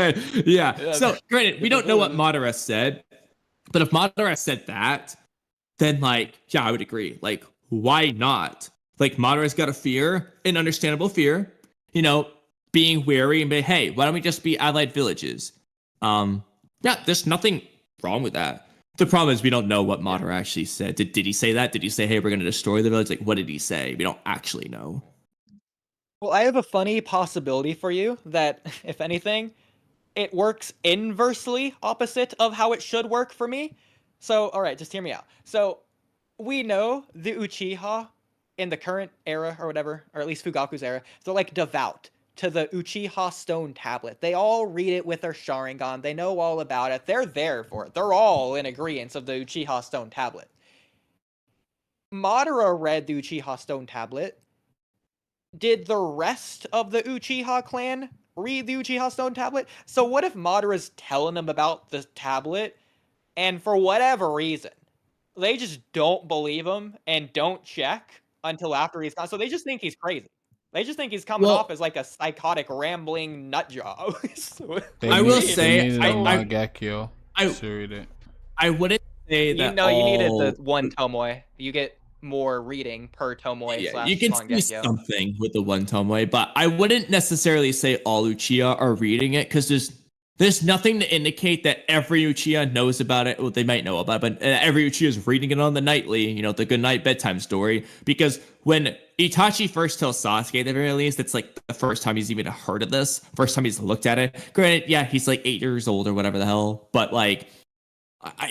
Right. Yeah. Yeah, So, granted, we don't know what Madara said, but if Madara said that, then like, yeah, I would agree. Like, why not? Like, Madara's got a fear, an understandable fear, you know, being wary and be, hey, why don't we just be allied villages? Yeah, there's nothing wrong with that. The problem is we don't know what Madara actually said. Did he say that? Did he say, hey, we're gonna destroy the village? Like, what did he say? We don't actually know. Well, I have a funny possibility for you that, if anything, it works inversely opposite of how it should work for me. So, all right, just hear me out. So, we know the Uchiha in the current era or whatever, or at least Fugaku's era, they're like devout to the Uchiha stone tablet. They all read it with their Sharingan. They know all about it. They're there for it. They're all in agreement of the Uchiha stone tablet. Madara read the Uchiha stone tablet. Did the rest of the Uchiha clan read the Uchiha stone tablet? So what if Madara's telling them about the tablet, and for whatever reason, they just don't believe him and don't check until after he's gone. So they just think he's crazy. They just think he's coming off Well, as like a psychotic, rambling nut job. So, I will They say, needed a Mangekyo I, to read it. I wouldn't say you that know, you needed the all. one Tomoe. You get more reading per Tomoe Yeah, slash you can see Mangekyo. something with the one Tomoe, but I wouldn't necessarily say all Uchiha are reading it because there's nothing to indicate that every Uchiha knows about it. Well, they might know about it, but every Uchiha is reading it on the nightly, you know, the good night bedtime story. Because when Itachi first tells Sasuke, at the very least, it's like the first time he's even heard of this, first time he's looked at it. Granted, yeah, he's like 8 years old or whatever the hell, but like,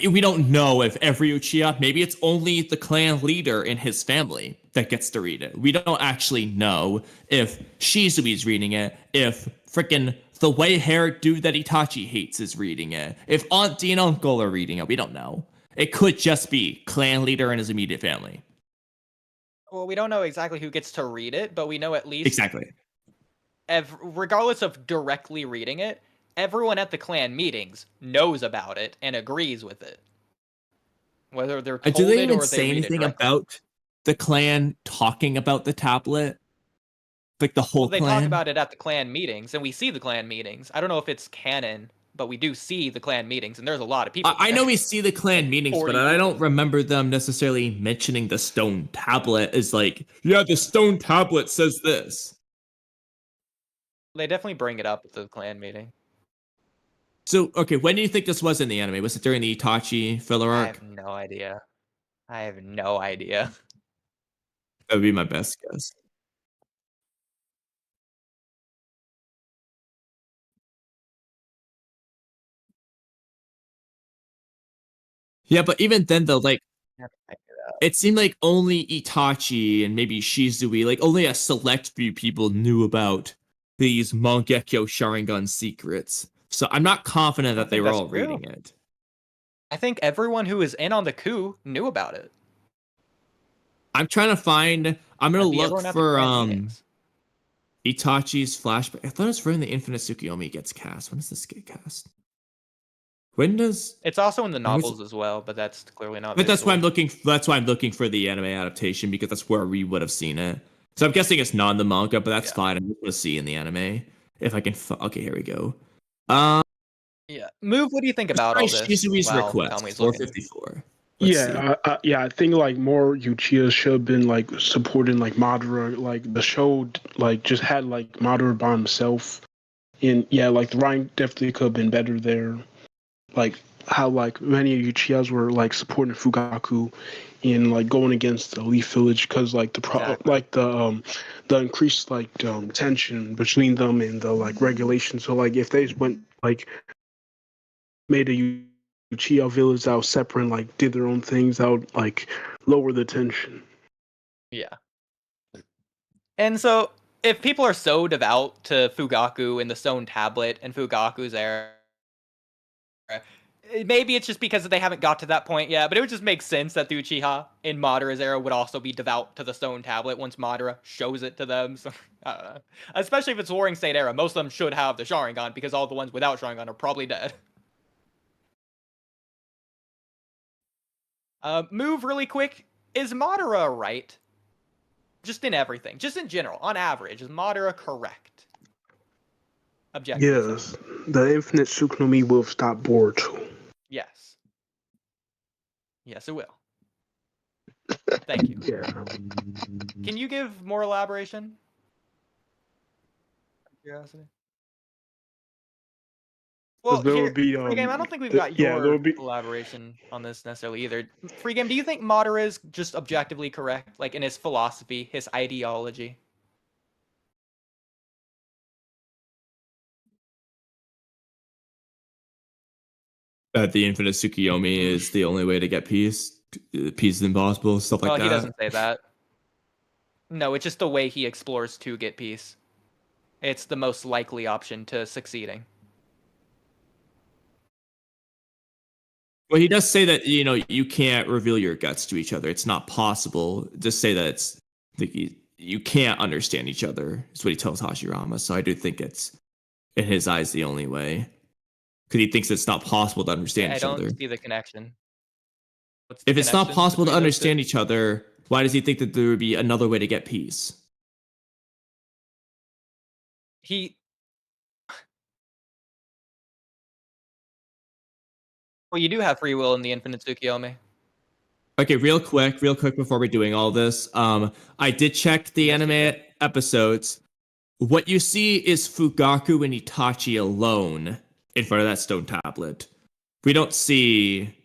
we don't know if every Uchiha, maybe it's only the clan leader in his family that gets to read it. We don't actually know if Shizui's reading it, if freaking the white-haired dude that Itachi hates is reading it, if auntie and uncle are reading it. We don't know. It could just be clan leader and his immediate family. Well, we don't know exactly who gets to read it, but we know at least, Exactly. regardless of directly reading it, everyone at the clan meetings knows about it and agrees with it. Whether they're told Do they it even or they say read it anything directly. about the clan talking about the tablet? Like the whole Well, they clan? talk about it at the clan meetings, and we see the clan meetings. I don't know if it's canon, but we do see the clan meetings, and there's a lot of people I there. know we see the clan Like meetings, but 40 I don't people. remember them necessarily mentioning the stone tablet as like, yeah, the stone tablet says this. They definitely bring it up at the clan meeting. So, okay, when do you think this was in the anime? Was it during the Itachi filler I arc? have no idea. I have no idea. That would be my best guess. Yeah, but even then, though, like, it seemed like only Itachi and maybe Shizui, like, only a select few people knew about these Mangekyo Sharingan secrets. So I'm not confident I that don't they think were that's all true. reading it. I think everyone who was in on the coup knew about it. I'm trying to find. I'm gonna look Everyone at the for clan meetings. Itachi's flashback. I thought it was when the Infinite Tsukuyomi gets cast. When does this get cast? When does? It's also in the When was novels as well, but that's clearly not But that's why I'm visible. looking. That's why I'm looking for the anime adaptation because that's where we would have seen it. So I'm guessing it's not in the manga, but that's fine. I'm just gonna see in the anime if I can. Okay, here we go. Yeah. Move, what do you think about all this? Shizui's Wow, request Tommy's looking. 454. Let's see. Yeah, I think like more Uchiha should have been like supporting like Madara. Like the show, like just had like Madara by himself, and yeah, like the writing definitely could have been better there. Like how like many Uchihas were like supporting Fugaku and like going against the Leaf Village because like Exactly. the increased like tension between them and the like regulation. So like if they just went like made a Uchiha village that was separate and like did their own things, that would like lower the tension. Yeah. And so, if people are so devout to Fugaku and the stone tablet and Fugaku's era, maybe it's just because they haven't got to that point yet, but it would just make sense that the Uchiha in Madara's era would also be devout to the stone tablet once Madara shows it to them. So, especially if it's Warring State era, most of them should have the Sharingan because all the ones without Sharingan are probably dead. Move really quick. Is Madara right? Just in everything. Just in general. On average. Is Madara correct? Objectively. Yes. The infinite Tsukuyomi will stop boruto. Yes. Yes, it will. Thank you. Yeah. Can you give more elaboration? Curiosity. Well, There here, would be Free Game, I don't think we've got yeah, there your would be elaboration on this necessarily either. Free Game, do you think Madara is just objectively correct, like in his philosophy, his ideology? That the infinite Tsukuyomi is the only way to get peace. Peace is impossible, stuff like Well, he that. doesn't say that. No, it's just the way he explores to get peace. It's the most likely option to succeeding. Well, he does say that you can't reveal your guts to each other. It's not possible. Just say that it's you can't understand each other. Is what he tells Hashirama. So I do think it's in his eyes the only way because he thinks it's not possible to understand I each other. don't see the connection. What's the If it's not connection possible to between those understand two? each other, why does he think that there would be another way to get peace? He. Well, you do have free will in the infinite Tsukuyomi. Okay, real quick before we're doing all this, I did check the Yes, you anime did. episodes. What you see is Fugaku and Itachi alone in front of that stone tablet. We don't see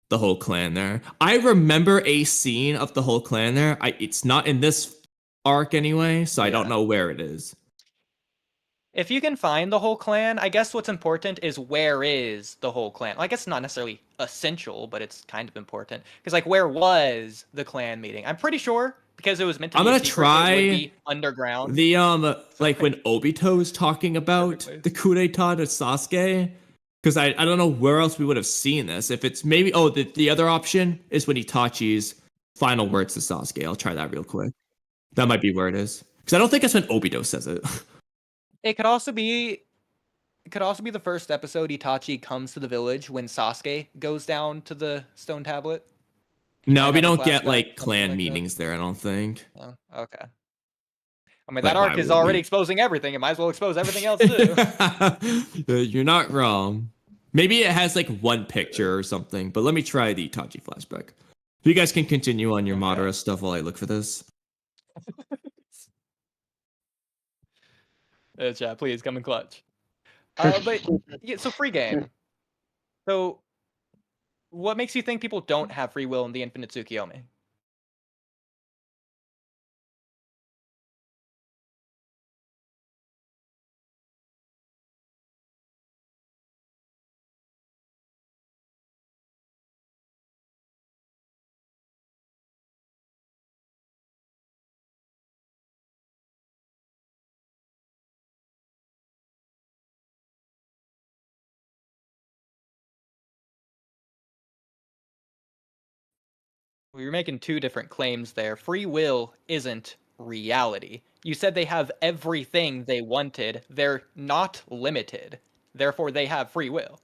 the whole clan there. I remember a scene of the whole clan there. It's not in this arc anyway, so I don't know where it is. If you can find the whole clan, I guess what's important is where is the whole clan. Well, I guess it's not necessarily essential, but it's kind of important. Because, like, where was the clan meeting? I'm pretty sure, because it was meant to I'm be a gonna secret, it would try be underground. the like when Obito's talking about the coup d'etat to Sasuke, because I don't know where else we would have seen this. If it's maybe the other option is when Itachi's final words to Sasuke. I'll try that real quick. That might be where it is, because I don't think it's when Obito says it. It could also be the first episode Itachi comes to the village when Sasuke goes down to the stone tablet. No, Might we have a don't get flashback, like something clan like that. meetings there. I don't think. Oh, okay. I mean, Like, that why arc is would already we? exposing everything. It might as well expose everything else too. You're not wrong. Maybe it has like one picture or something, but let me try the Itachi flashback. You guys can continue on your Okay. Madara stuff while I look for this. Chat, please come in clutch. But yeah, so free game. So, what makes you think people don't have free will in the infinite Tsukuyomi? Well, you're making two different claims there. Free will isn't reality. You said they have everything they wanted. They're not limited. Therefore, they have free will.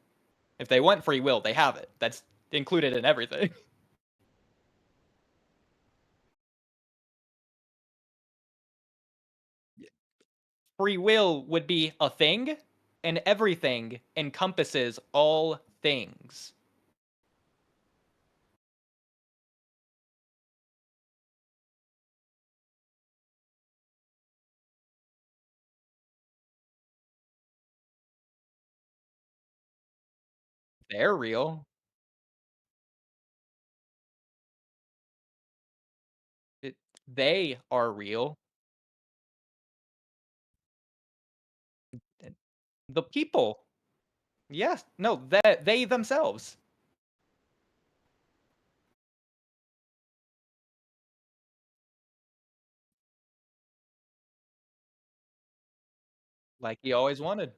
If they want free will, they have it. That's included in everything. Free will would be a thing, and everything encompasses all things. They're real. They are real. The people. Yes. No, they themselves. Like he always wanted.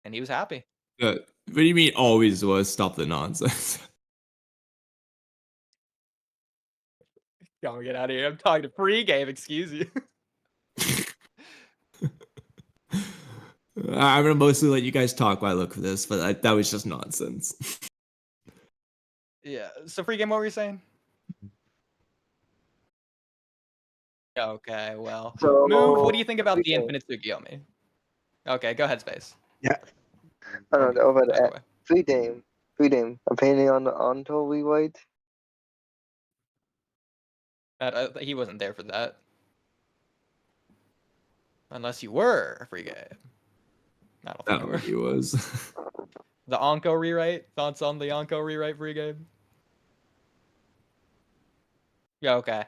And he was happy. What do you mean always was? Stop the nonsense. Go get out of here. I'm talking to free game, excuse you. I'm gonna mostly let you guys talk while I look for this, but that was just nonsense. Yeah. So free game, what were you saying? Okay, well. So, Move, what do you think about free the game. infinite Tsukuyomi? Okay, go ahead, Space. Yeah. I don't know, but By the way. Freedom. Opinion on to rewrite? He wasn't there for that. Unless you were, free game. I don't think you were. He was. The Onko rewrite? Thoughts on the Onko rewrite, free game? Yeah, okay.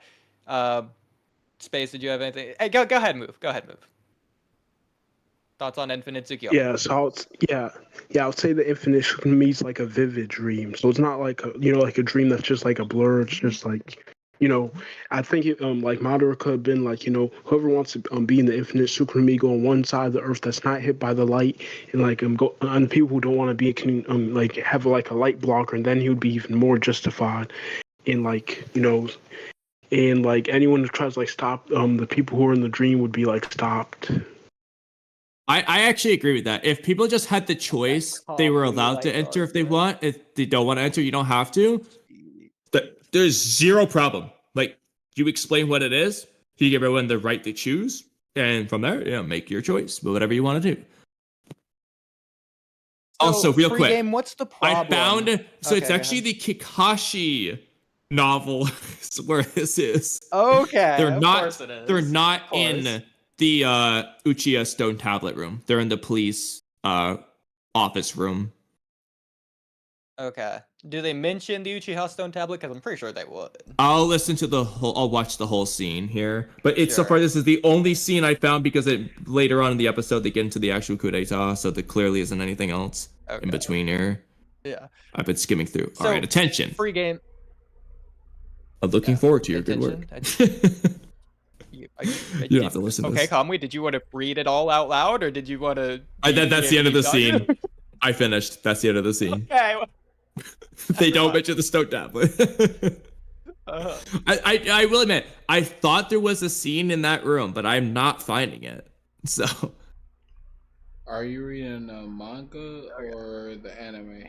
Space, did you have anything? Hey, go ahead, move. Go ahead, move. Thoughts on Infinite Tsukuyomi? Yeah, so I would say the infinite Tsukuyomi is like a vivid dream. So it's not like like a dream that's just like a blur. It's just like, I think it like Madara could have been like, whoever wants to be in the infinite Tsukuyomi go on one side of the earth that's not hit by the light, and like go on people who don't want to be can like have like a light blocker, and then he would be even more justified in like and like anyone who tries to like stop the people who are in the dream would be like stopped. I actually agree with that. If people just had the choice, they were allowed to enter if they want. If they don't want to enter, you don't have to. There's zero problem. Like, you explain what it is, you give everyone the right to choose, and from there, make your choice. But whatever you want to do. Also, real quick, game, what's the problem? I found it's actually the Kakashi novel where this is. Okay, they're not. Course it is. They're not in the Uchiha stone tablet room. They're in the police office room. Okay. Do they mention the Uchiha stone tablet? Because I'm pretty sure they would. I'll watch the whole scene here. But so far this is the only scene I found because later on in the episode they get into the actual coup d'etat, so there clearly isn't anything else in between here. Yeah. I've been skimming through. All right, attention. Free game. I'm looking forward to your good work. You don't have to listen to this. Okay, Kamui, did you want to read it all out loud, or did you want to... That's the end of the scene. I finished. That's the end of the scene. Okay. They don't mention the stone tablet. I will admit, I thought there was a scene in that room, but I'm not finding it. So... Are you reading a manga or the anime?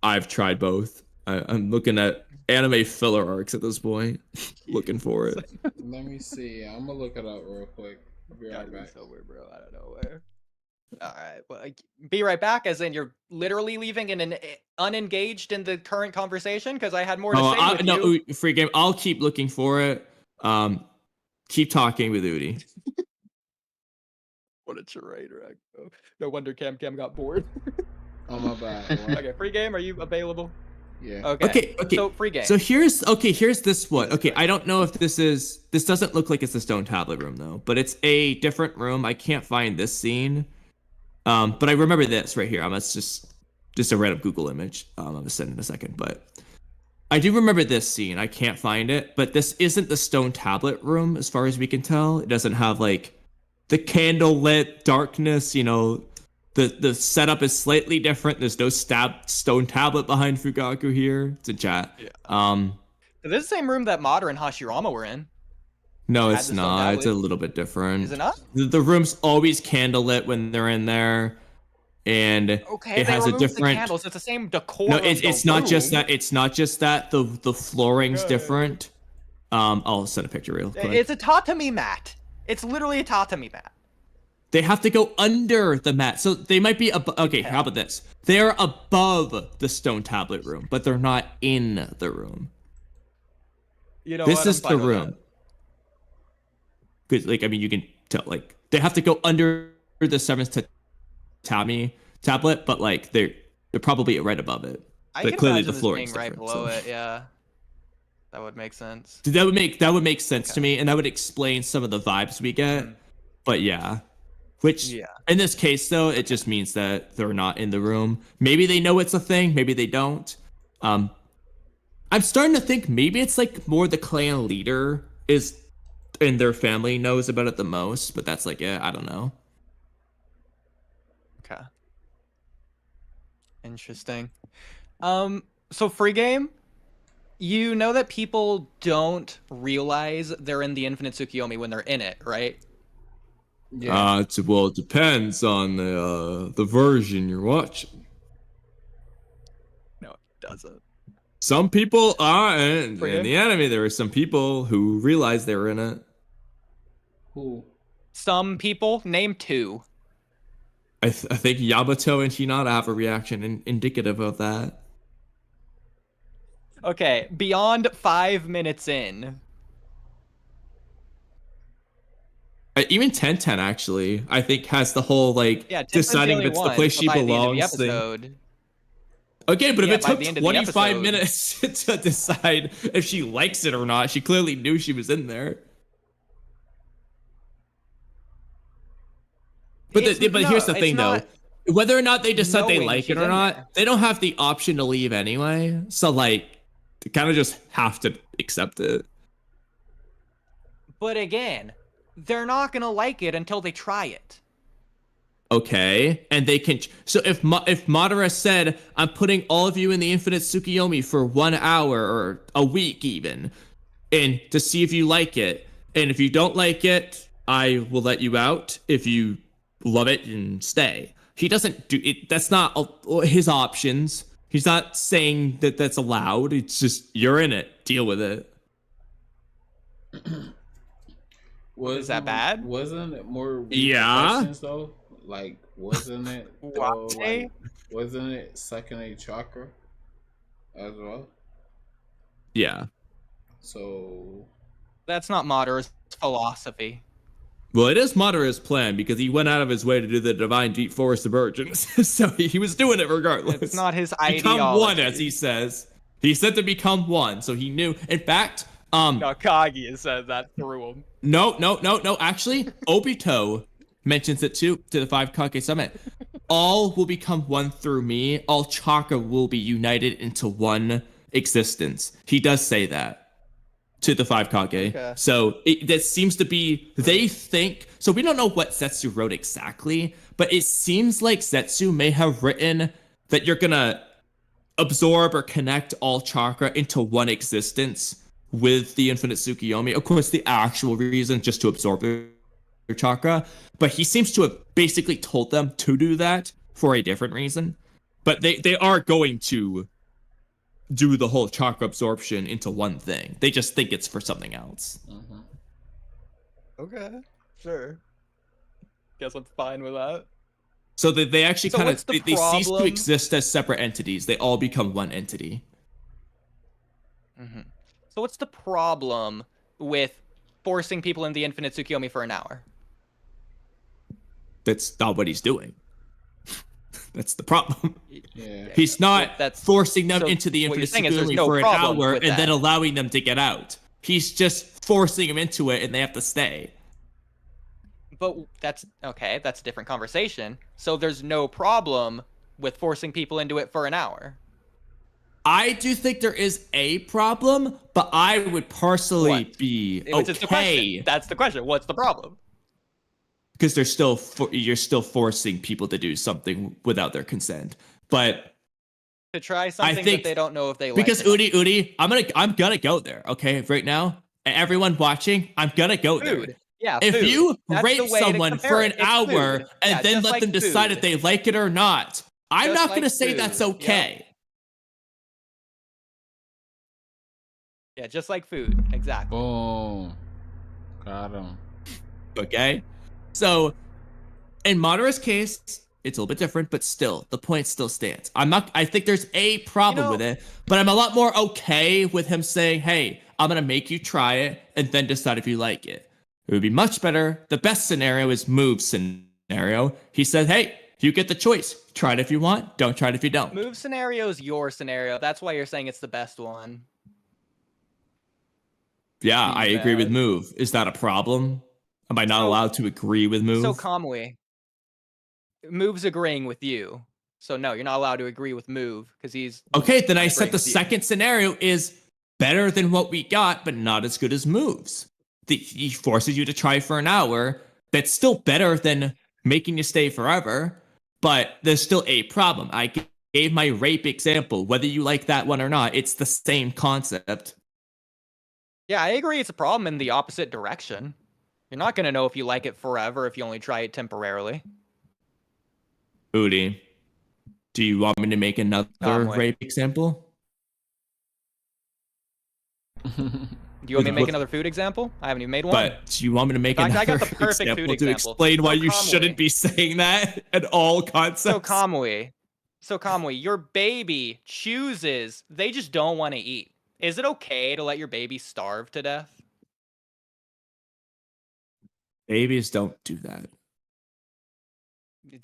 I've tried both. I'm looking at anime filler arcs at this point. Looking for it. Let me see. I'm gonna look it up real quick. Be right back. So weird, bro. I don't know where. All right. Well, be right back, as in you're literally leaving and unengaged in the current conversation, because I had more to say with you. Free game. I'll keep looking for it. Keep talking with Udi. What a charade, right? No wonder Cam got bored. Oh, my bad. Okay, free game. Are you available? Yeah. Okay. So free game. So here's this one. Okay, I don't know if this doesn't look like it's the stone tablet room though, but it's a different room. I can't find this scene. But I remember this right here. It's just a random Google image. I'm gonna send in a second, but I do remember this scene. I can't find it, but this isn't the stone tablet room as far as we can tell. It doesn't have like the candle lit darkness, The setup is slightly different. There's no stone tablet behind Fugaku here. It's a chat. Yeah. Is this the same room that Madara and Hashirama were in? No, it's not. It's a little bit different. Is it not? The room's always candlelit when they're in there, and it has a different. The candles. It's the same decor. No, it's not just that. It's not just that. The flooring's different. I'll send a picture real quick. It's a tatami mat. It's literally a tatami mat. They have to go under the mat. So they might be okay, how about this? They're above the stone tablet room, but they're not in the room. This is the room. Because you can tell they have to go under the seventh tatami tablet, but they're probably right above it. But clearly the floor is right below it, yeah. That would make sense. That would make sense to me, and that would explain some of the vibes we get. But yeah. Which, in this case, though, it just means that they're not in the room. Maybe they know it's a thing. Maybe they don't. I'm starting to think maybe it's more the clan leader is and their family knows about it the most. But that's I don't know. Okay. Interesting. So free game, you know that people don't realize they're in the Infinite Tsukuyomi when they're in it, right? Yeah. It depends on the version you're watching. No, it doesn't. Some people are, and in the anime, there are some people who realize they were in it. Who? Some people. Name two. I think Yamato and Hinata have a reaction indicative of that. Okay, beyond 5 minutes in. Even Ten actually, I think has the whole like Yeah, Tenpen's the deciding if only it's the one, place but she by the end of the belongs thing. episode. Okay, but if Yeah, it by took the end of the 25 episode- minutes to decide if she likes it or not, she clearly knew she was in there. But here's the thing though. Whether or not they decide they knowing like it she's or in not, there. they don't have the option to leave anyway. So like they kind of just have to accept it. But again, they're not gonna like it until they try it. Okay, and they can. So if Madara said, "I'm putting all of you in the Infinite Tsukuyomi for 1 hour or a week even, and to see if you like it, and if you don't like it, I will let you out. If you love it, and stay." He doesn't do it. That's not his options. He's not saying that that's allowed. It's just you're in it. Deal with it. Is that bad? Wasn't it more Yeah. repercussions though? Like, wasn't it though? Why? Like, wasn't it second a chakra as well? Yeah. So That's not Madara's philosophy. Well, it is Madara's plan because he went out of his way to do the Divine Deep Forest Emergence. So he was doing it regardless. It's not his Become ideology. one, as he says. He said to become one, so he knew. In fact, Kage has said that through him. No. Actually, Obito mentions it too to the 5 Kage Summit. All will become one through me. All chakra will be united into one existence. He does say that to the 5 Kage. Okay. So that seems to be, they think, so we don't know what Zetsu wrote exactly, but it seems like Zetsu may have written that you're gonna absorb or connect all chakra into one existence with the Infinite Tsukuyomi. Of course, the actual reason just to absorb their chakra, but he seems to have basically told them to do that for a different reason. But they are going to do the whole chakra absorption into one thing. They just think it's for something else. Okay, sure. Guess I'm fine with that. So they actually So kind what's of the they cease to problem? exist as separate entities. They all become one entity. So what's the problem with forcing people in the Infinite Tsukuyomi for an hour? That's not what he's doing. That's the problem. yeah, He's not That's- forcing them so into the what you're Infinite saying is there's Tsukuyomi no for an problem hour with and then that. allowing them to get out. He's just forcing them into it and they have to stay. But that's okay, that's a different conversation. So there's no problem with forcing people into it for an hour. I do think there is a problem, but I would personally What? be Which is the question. okay That's the question. What's the problem? because you're still forcing people to do something without their consent. But To try something think- that they don't know if they like. because or not. Udi, I'm gonna go there. Okay, right now, and everyone watching, I'm gonna go there. Food. Yeah, If food. you That's rape the way to someone compare for it. an It's hour food. and Yeah, then just let like them decide food. if they like it or not, I'm Just not like gonna say food. that's Yep. okay. Yeah, just like food. Exactly. boom, got him. Okay, so in Madara's case, it's a little bit different, but still, the point still stands. I think there's a problem with it, but I'm a lot more okay with him saying, hey, I'm gonna make you try it and then decide if you like it. It would be much better. The best scenario is move scenario. He said, hey, you get the choice. Try it if you want. Don't try it if you don't. Move scenario is your scenario. That's why you're saying it's the best one. Yeah, I agree with bad. move. Is that a problem? Am I not So- allowed to agree with move? So Kamui, Move's agreeing with you. So no, you're not allowed to agree with Move because he's Okay, then I agreeing said the with you. second scenario is better than what we got, but not as good as moves. He forces you to try for an hour. That's still better than making you stay forever, but there's still a problem. I gave my rape example. Whether you like that one or not, it's the same concept. Yeah, I agree. It's a problem in the opposite direction. You're not gonna know if you like it forever if you only try it temporarily. Udi, do you want me to make another Wait. rape example? Do you want me to make With- another food example? I haven't even made one. But you want me to make In fact, I another got the perfect food example to example. explain why So you Kamui. shouldn't be saying that at all concepts? So Kamui, your baby chooses they just don't want to eat. Is it okay to let your baby starve to death? Babies don't do that.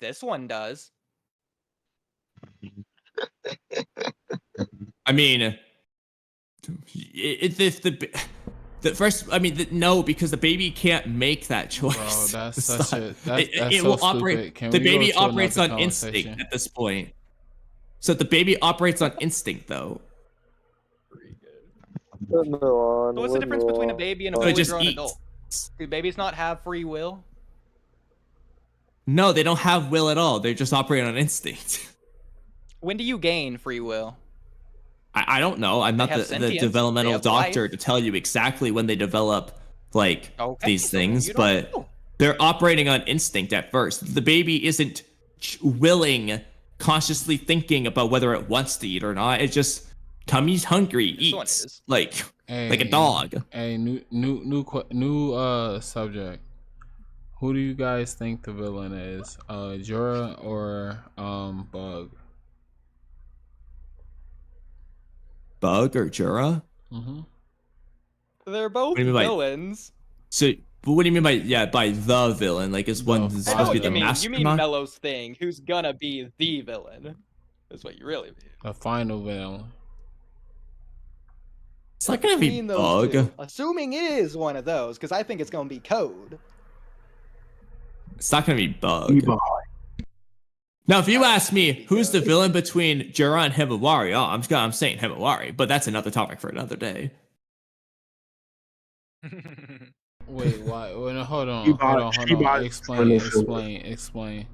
This one does. I mean, the first, I mean, no, because the baby can't make that choice. Bro, that's It's such not- a that's it so will stupid. operate. Can The we go baby to operates another on instinct conversation? at this point. So the baby operates on instinct, though. Let's move on. So what's the difference between a baby and a So fully it just grown eats. adult? Do babies not have free will? No, they don't have will at all. They just operate on instinct. When do you gain free will? I don't know. I'm not have the sentience, developmental they have doctor life. to tell you exactly when they develop like Okay, these so things, you don't but know. they're operating on instinct at first. The baby isn't willing, consciously thinking about whether it wants to eat or not. It just tummy's hungry, This one eats is. like a dog. Hey, new subject. Who do you guys think the villain is? Jorah or Bug? Bug or Jura? Mm-hmm. They're both What do you mean by- villains. So, but what do you mean by the villain? Like, is one The supposed I know to what be you the mean. You mastermind? mean Mello's thing. Who's gonna be the villain? That's what you really mean. The final villain. It's not gonna be Between those Bug. two. Assuming it is one of those, because I think it's gonna be Code. It's not gonna be Bug. Eba. Now, if you ask me who's the villain between Jura and Himawari, I'm saying Himawari, but that's another topic for another day. Wait, why? Wait, no, hold on. Sheba- Explain.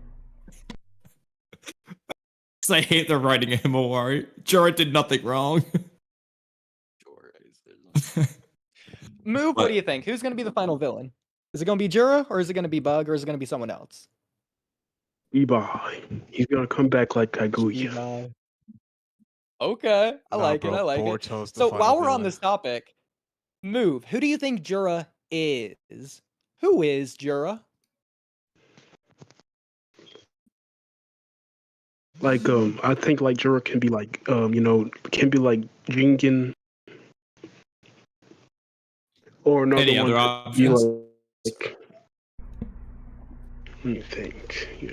Because I hate the writing of Himawari. Jura did nothing wrong. Move, what do you think? Who's gonna be the final villain? Is it gonna be Jura, or is it gonna be Bug, or is it gonna be someone else? Eba. He's gonna come back like Kaguya. Okay, I Nah, like bro, it. I like it. Boruto's the So final while we're on villain. this topic, Move, who do you think Jura is? Who is Jura? Like I think like Jorah can be like can be like Jinkin or another Any one other could be options? like let me think. Yeah.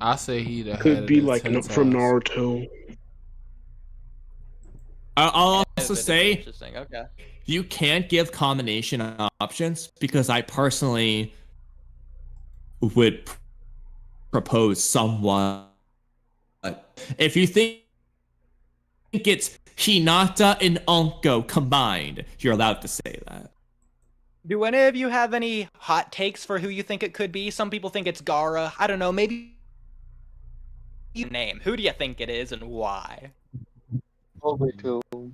I say he the head Could of be the like ten from tails. Naruto. I'll also That's say interesting. Okay. you can't give combination options because I personally would propose someone. If you think it's Hinata and Onko combined, you're allowed to say that. Do any of you have any hot takes for who you think it could be? Some people think it's Gara. I don't know. Maybe name. Who do you think it is and why? Obito. You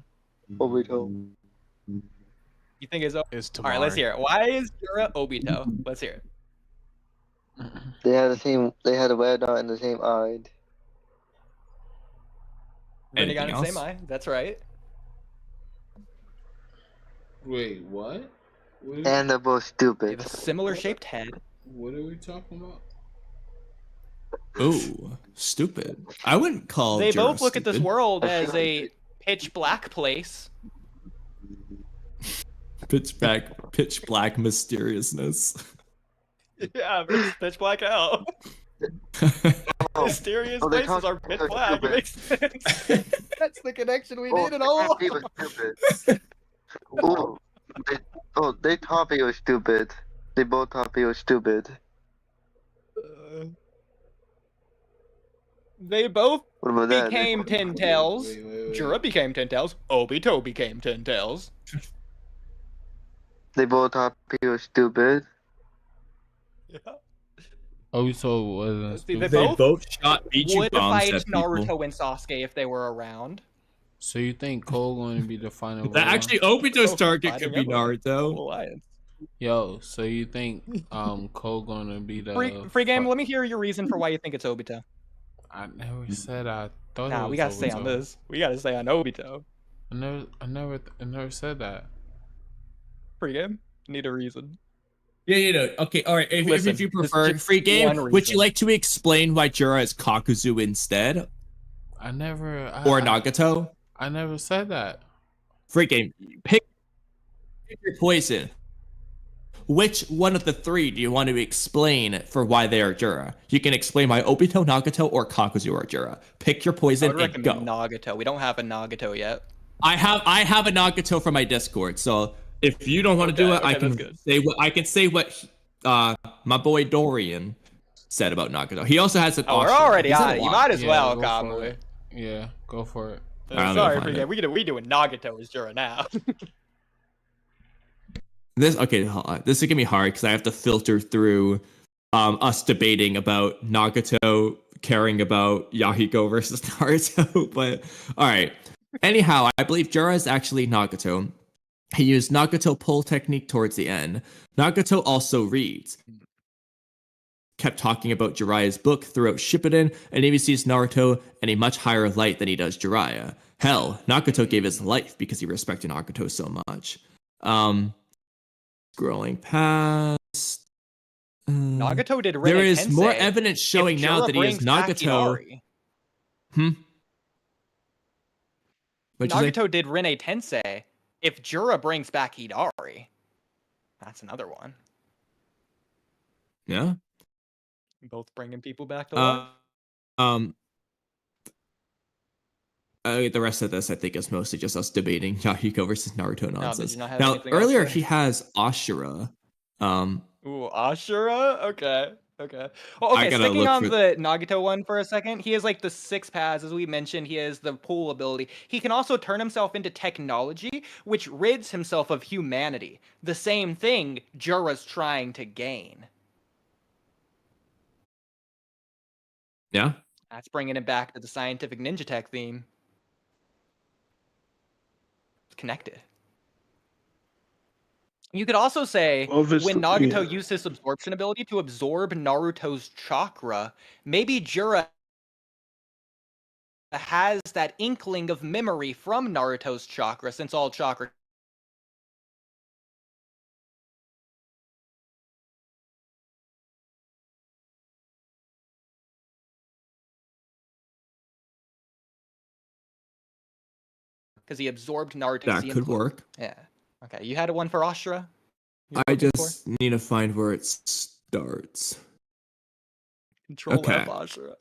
think it's It's all right? Let's Tamari. hear it. Why is Jura Obito? Let's hear it. They had the same. They had a red dot in the same eye. Renegade Anything and same else? eye. That's right. Wait, what? And they're both They stupid. have a similar shaped head. What are we talking about? Ooh, stupid. I wouldn't call They Jura both look at this stupid. world as a pitch black place. Pitch black mysteriousness. Yeah, pitch black hell. Mysterious Oh, they places talk- are pitch they're black. It stupid. makes sense. That's the connection we needed all He along. was stupid. They thought he was stupid. They both thought he was stupid. They both What about that? became Ten Tails. Wait. Jura became Ten Tails. Obito became Ten Tails. They both thought he was stupid. Yeah. Oh, so wasn't See, they stupid. both shot Ichi would bombs fight at people. Naruto and Sasuke if they were around. So you think Cole going to be the final villain? Actually, Obito's Oh, target could be fighting everyone. Naruto. Alliance. Yo, so you think Cole going to be the Free game. Let me hear your reason for why you think it's Obito. I never said I thought. Nah, it was we gotta stay on Obito. this. We gotta stay on Obito. I never said that. Pregame? Need a reason. Yeah. Okay, all right. Listen, If you this is prefer just free game, one would you reason. like to explain why Jura is Kakuzu instead? I never. Or Nagato? I never said that. Free game. Pick your poison. Which one of the three do you want to explain for why they are Jura? You can explain why Obito, Nagato, or Kakuzu are Jura. Pick your I poison would and go. recommend Nagato. We don't have a Nagato yet. I have a Nagato for my Discord, so if you don't want to do it, I can say what my boy Dorian said about Nagato. He also has an. Oh, we're already He said on a it. You lot. might as Yeah, well, go for Kamui. it. Yeah, go for it. I'm gonna Sorry, find Pregame. it. We doing Nagato as Jura now. This hold on. This is gonna be hard because I have to filter through us debating about Nagato caring about Yahiko versus Naruto. But all right. Anyhow, I believe Jura is actually Nagato. He used Nagato pull technique towards the end. Nagato also reads. Kept talking about Jiraiya's book throughout Shippuden, and even sees Naruto in a much higher light than he does Jiraiya. Hell, Nagato gave his life because he respected Nagato so much. Scrolling past. Nagato did Rin There is Tensei. more evidence showing If now Jura that he is brings back Nagato. Hidari, What'd you say? Nagato did Rin Tensei. If Jura brings back Hidari, that's another one. Yeah. Both bringing people back to life. The rest of this, I think, is mostly just us debating Yahiko versus Naruto nonsense. did you not have Now, anything else earlier there? he has Ashura. Ooh, Ashura? Okay. Well, I okay, gotta sticking look on for- the Nagato one for a second, he has like the 6 paths, as we mentioned, he has the pull ability. He can also turn himself into technology, which rids himself of humanity. The same thing Jura's trying to gain. Yeah. That's bringing it back to the scientific ninja tech theme. It's connected. You could also say, when Nagato used his absorption ability to absorb Naruto's chakra, maybe Jura has that inkling of memory from Naruto's chakra, since all chakra because he absorbed Naruto's That could work. Yeah. Okay, you had one for Ashura? I just need to find where it starts. Control Okay. F Ashura.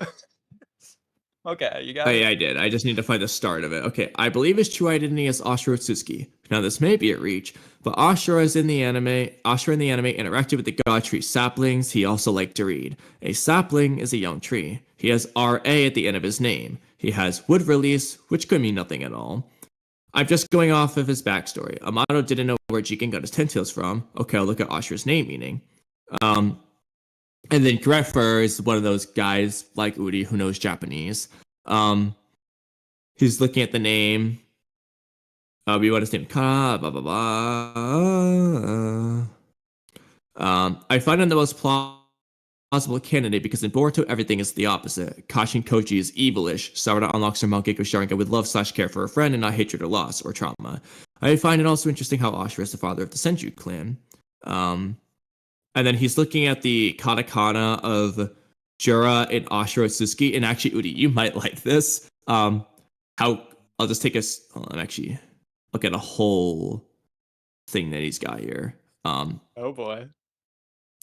Okay, you got Oh, it. yeah, I did. I just need to find the start of it. Okay, I believe his true identity is Ashura Tsuki. Now, this may be a reach, but Ashura in the anime interacted with the god tree saplings he also liked to read. A sapling is a young tree. He has RA at the end of his name. He has wood release, which could mean nothing at all. I'm just going off of his backstory. Amato didn't know where Jigen got his 10 tails from. Okay, I'll look at Ashura's name meaning. And then Greffer is one of those guys like Udi who knows Japanese. He's looking at the name. We want his name. Blah, blah, blah. I find him the most plausible candidate because in Boruto, everything is the opposite. Kashin Koji is evilish. Sarada unlocks her Mangekyo Sharingan with love/care for a friend and not hatred or loss or trauma. I find it also interesting how Ashura is the father of the Senju clan. And then he's looking at the katakana of Jura and Ashura Tsuki. And actually, Udi, you might like this. I'll just take us. Actually, look at a whole thing that he's got here. Oh boy.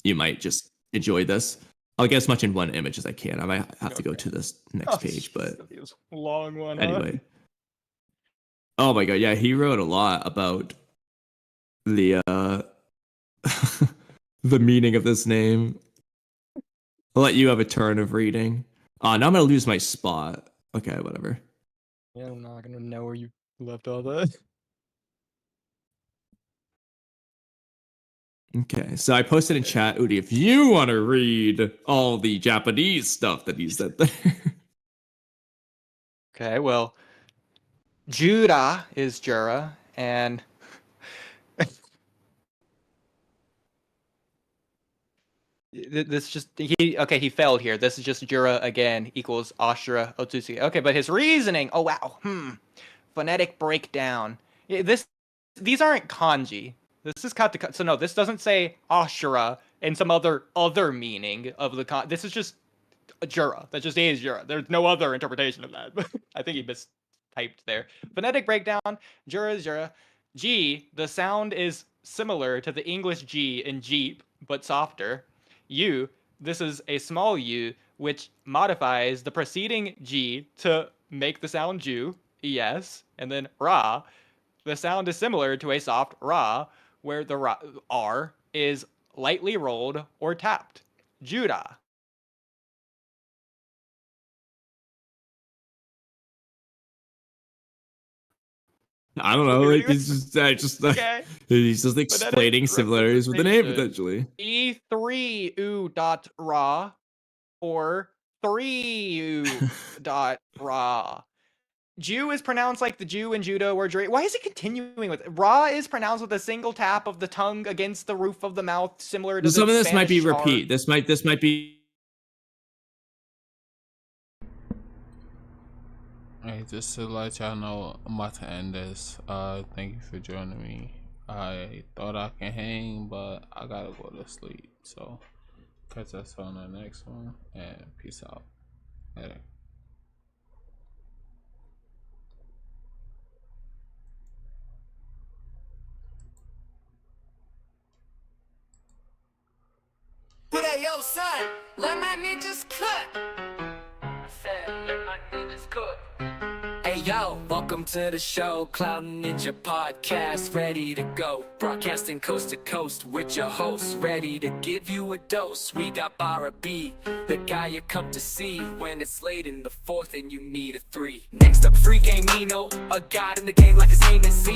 You might just enjoy this. I'll get as much in one image as I can. I might have to go to this next page, but long one. Anyway. Oh my god, yeah, he wrote a lot about the the meaning of this name. I'll let you have a turn of reading. Now I'm gonna lose my spot. Okay, whatever. Yeah, I'm not gonna know where you left all that. Okay, so I posted in chat, Udi, if you want to read all the Japanese stuff that he said there. Okay, well, Jura is Jura, and this just he failed here. This is just Jura again equals Ashura Otsutsuki. Okay, but his reasoning. Oh wow. Phonetic breakdown. These aren't kanji. This is kata. So no, this doesn't say ashura and some other meaning of the This is just jura. That just is jura. There's no other interpretation of that. I think he mistyped there. Phonetic breakdown: jura is jura. G, the sound is similar to the English G in Jeep, but softer. U, this is a small u, which modifies the preceding G to make the sound Ju, ES. And then Ra, the sound is similar to a soft Ra, where the R is lightly rolled or tapped. Judah. I don't know. Like, he's just Okay. he's just explaining similarities with the name potentially. E3 u dot ra or 3 u dot ra. Jew is pronounced like the Jew in judo or judo. Why is it continuing with Ra is pronounced with a single tap of the tongue against the roof of the mouth, similar to some of this Spanish might be char. repeat. This might be. Hey, just to let y'all know, I'm about to end this. Thank you for joining me. I thought I can hang, but I gotta go to sleep. So catch us on the next one, and peace out. Later. Hey, yo, son, let my ninjas cut. I said, let my ninjas cut. Hey, yo, welcome to the show, Cloud Ninja Podcast, ready to go. Broadcasting coast to coast with your hosts, ready to give you a dose. We got Barra B, the guy you come to see when it's late in the fourth and you need a 3. Next up, Free Game Eno, a god in the game like his name is Z.